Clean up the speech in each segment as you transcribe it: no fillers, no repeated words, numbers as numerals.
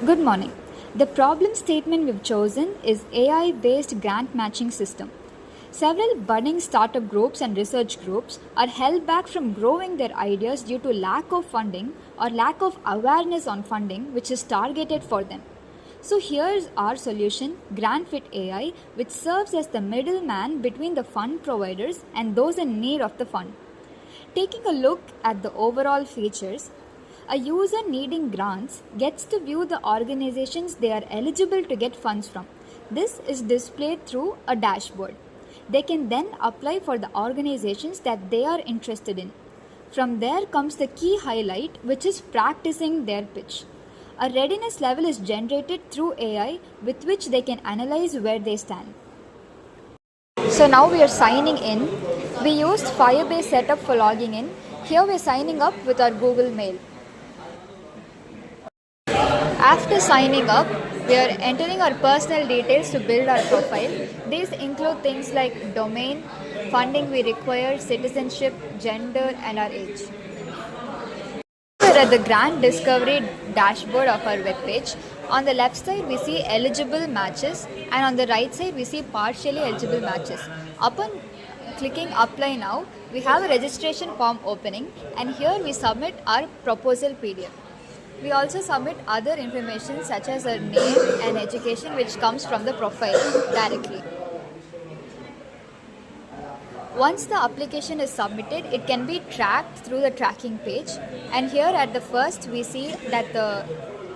Good morning. The problem statement we've chosen is AI based grant matching system. Several budding startup groups and research groups are held back from growing their ideas due to lack of funding or lack of awareness on funding which is targeted for them. So here's our solution, GrantFit AI, which serves as the middleman between the fund providers and those in need of the fund. Taking a look at the overall features, a user needing grants gets to view the organizations they are eligible to get funds from. This is displayed through a dashboard. They can then apply for the organizations that they are interested in. From there comes the key highlight, which is practicing their pitch. A readiness level is generated through AI with which they can analyze where they stand. So now we are signing in. We used Firebase setup for logging in. Here we are signing up with our Google Mail. After signing up, we are entering our personal details to build our profile. These include things like domain, funding we require, citizenship, gender, and our age. We are at the grant discovery dashboard of our webpage. On the left side, we see eligible matches, and on the right side, we see partially eligible matches. Upon clicking apply now, we have a registration form opening, and here we submit our proposal PDF. We also submit other information such as our name and education, which comes from the profile directly. Once the application is submitted, it can be tracked through the tracking page, and here at the first we see that the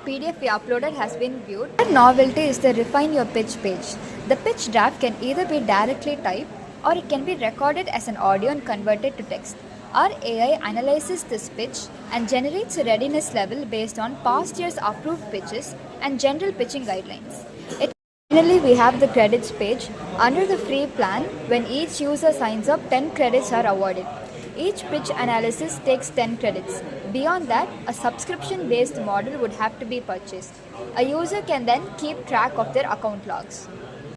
PDF we uploaded has been viewed. Another novelty is the refine your pitch page. The pitch draft can either be directly typed or it can be recorded as an audio and converted to text. Our AI analyzes this pitch and generates a readiness level based on past year's approved pitches and general pitching guidelines. Finally, we have the credits page. Under the free plan, when each user signs up, 10 credits are awarded. Each pitch analysis takes 10 credits. Beyond that, a subscription-based model would have to be purchased. A user can then keep track of their account logs.